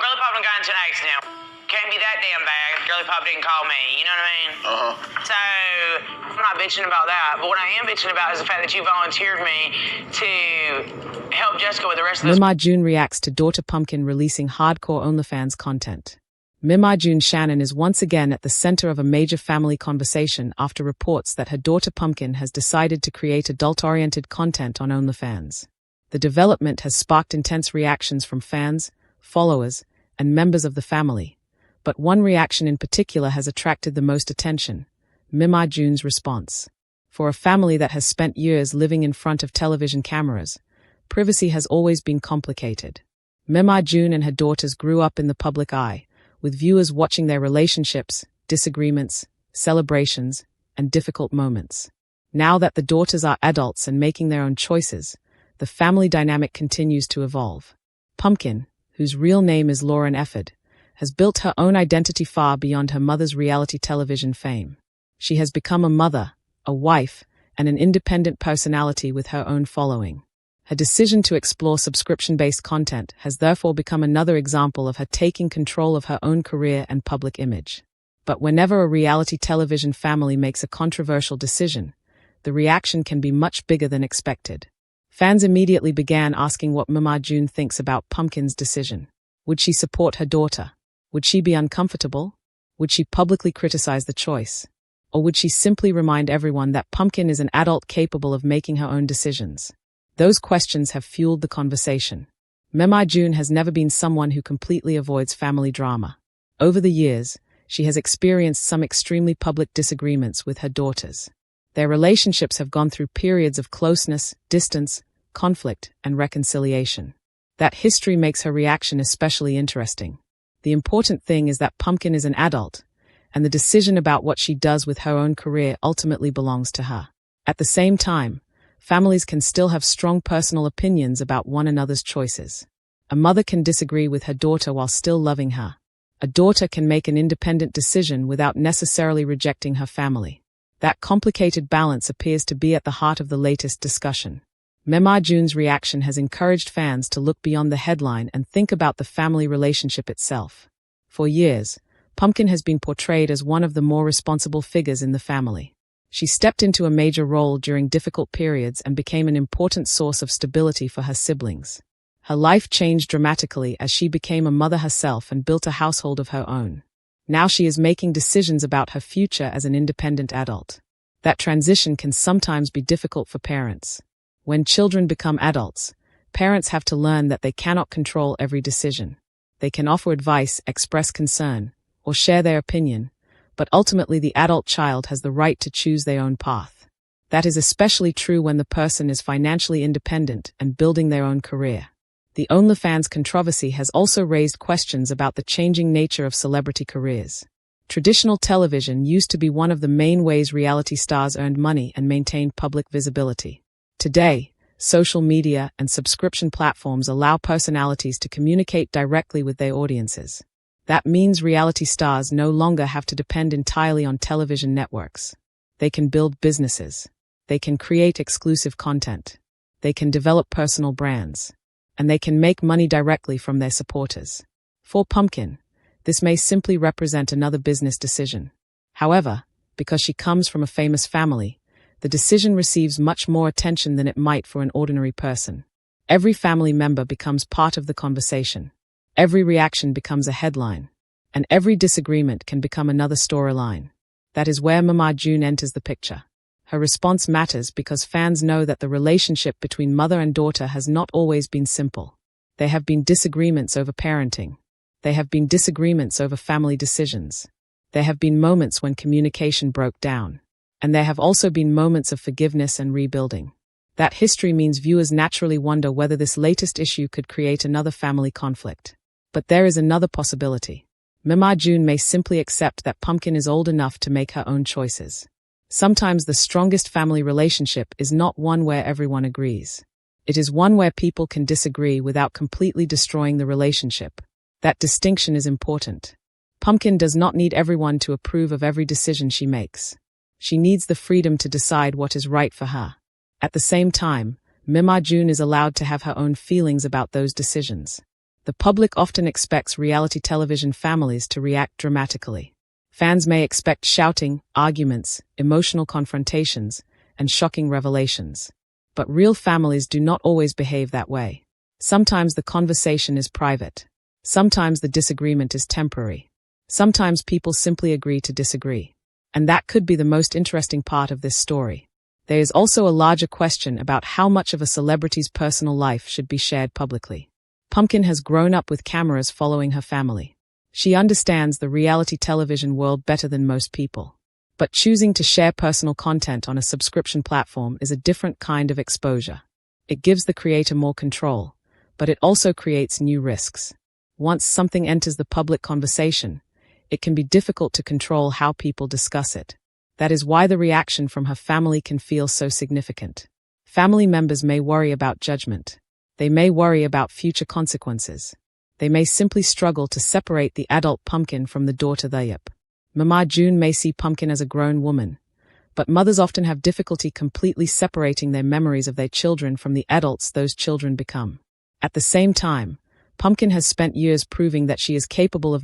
Girly Pop done got into an accident. Can't be that damn bad if Girly Pop didn't call me, you know what I mean? So, I'm not bitching about that, but what I am bitching about is the fact that you volunteered me to help Jessica with the rest of this. 𝗖𝗢𝗨𝗥𝗧𝗥𝗢𝗢 reacts to daughter Pumpkin releasing hardcore OnlyFans content. 𝗖𝗢𝗨𝗥𝗧𝗥𝗢𝗢 Shannon is once again at the center of a major family conversation after reports that her daughter Pumpkin has decided to create adult-oriented content on OnlyFans. The development has sparked intense reactions from fans, followers, and members of the family, but one reaction in particular has attracted the most attention: 𝗖𝗢𝗨𝗥𝗧𝗥𝗢𝗢's response. For a family that has spent years living in front of television cameras, privacy has always been complicated. 𝗖𝗢𝗨𝗥𝗧𝗥𝗢𝗢 and her daughters grew up in the public eye, with viewers watching their relationships, disagreements, celebrations, and difficult moments. Now that the daughters are adults and making their own choices, the family dynamic continues to evolve. Pumpkin, whose real name is Lauren Efford, has built her own identity far beyond her mother's reality television fame. She has become a mother, a wife, and an independent personality with her own following. Her decision to explore subscription-based content has therefore become another example of her taking control of her own career and public image. But whenever a reality television family makes a controversial decision, the reaction can be much bigger than expected. Fans immediately began asking what 𝗖𝗢𝗨𝗥𝗧𝗥𝗢𝗢's thinks about Pumpkin's decision. Would she support her daughter? Would she be uncomfortable? Would she publicly criticize the choice? Or would she simply remind everyone that Pumpkin is an adult capable of making her own decisions? Those questions have fueled the conversation. 𝗖𝗢𝗨𝗥𝗧𝗥𝗢𝗢 has never been someone who completely avoids family drama. Over the years, she has experienced some extremely public disagreements with her daughters. Their relationships have gone through periods of closeness, distance, conflict, and reconciliation. That history makes her reaction especially interesting. The important thing is that Pumpkin is an adult, and the decision about what she does with her own career ultimately belongs to her. At the same time, families can still have strong personal opinions about one another's choices. A mother can disagree with her daughter while still loving her. A daughter can make an independent decision without necessarily rejecting her family. That complicated balance appears to be at the heart of the latest discussion. 𝗖𝗢𝗨𝗥𝗧𝗥𝗢𝗢's reaction has encouraged fans to look beyond the headline and think about the family relationship itself. For years, Pumpkin has been portrayed as one of the more responsible figures in the family. She stepped into a major role during difficult periods and became an important source of stability for her siblings. Her life changed dramatically as she became a mother herself and built a household of her own. Now she is making decisions about her future as an independent adult. That transition can sometimes be difficult for parents. When children become adults, parents have to learn that they cannot control every decision. They can offer advice, express concern, or share their opinion, but ultimately the adult child has the right to choose their own path. That is especially true when the person is financially independent and building their own career. The OnlyFans controversy has also raised questions about the changing nature of celebrity careers. Traditional television used to be one of the main ways reality stars earned money and maintained public visibility. Today, social media and subscription platforms allow personalities to communicate directly with their audiences. That means reality stars no longer have to depend entirely on television networks. They can build businesses. They can create exclusive content. They can develop personal brands. And they can make money directly from their supporters. For Pumpkin, this may simply represent another business decision. However, because she comes from a famous family, the decision receives much more attention than it might for an ordinary person. Every family member becomes part of the conversation. Every reaction becomes a headline. And every disagreement can become another storyline. That is where 𝗖𝗢𝗨𝗥𝗧𝗥𝗢𝗢 enters the picture. Her response matters because fans know that the relationship between mother and daughter has not always been simple. There have been disagreements over parenting. There have been disagreements over family decisions. There have been moments when communication broke down. And there have also been moments of forgiveness and rebuilding. That history means viewers naturally wonder whether this latest issue could create another family conflict. But there is another possibility. 𝗖𝗢𝗨𝗥𝗧𝗥𝗢𝗢 may simply accept that Pumpkin is old enough to make her own choices. Sometimes the strongest family relationship is not one where everyone agrees. It is one where people can disagree without completely destroying the relationship. That distinction is important. Pumpkin does not need everyone to approve of every decision she makes. She needs the freedom to decide what is right for her. At the same time, 𝗖𝗢𝗨𝗥𝗧𝗥𝗢𝗢 is allowed to have her own feelings about those decisions. The public often expects reality television families to react dramatically. Fans may expect shouting, arguments, emotional confrontations, and shocking revelations. But real families do not always behave that way. Sometimes the conversation is private. Sometimes the disagreement is temporary. Sometimes people simply agree to disagree. And that could be the most interesting part of this story. There is also a larger question about how much of a celebrity's personal life should be shared publicly. Pumpkin has grown up with cameras following her family. She understands the reality television world better than most people. But choosing to share personal content on a subscription platform is a different kind of exposure. It gives the creator more control, but it also creates new risks. Once something enters the public conversation, it can be difficult to control how people discuss it. That is why the reaction from her family can feel so significant. Family members may worry about judgment. They may worry about future consequences. They may simply struggle to separate the adult Pumpkin from the daughter 𝗖𝗢𝗨𝗥𝗧𝗥𝗢𝗢 June may see Pumpkin as a grown woman, but mothers often have difficulty completely separating their memories of their children from the adults those children become. At the same time, Pumpkin has spent years proving that she is capable of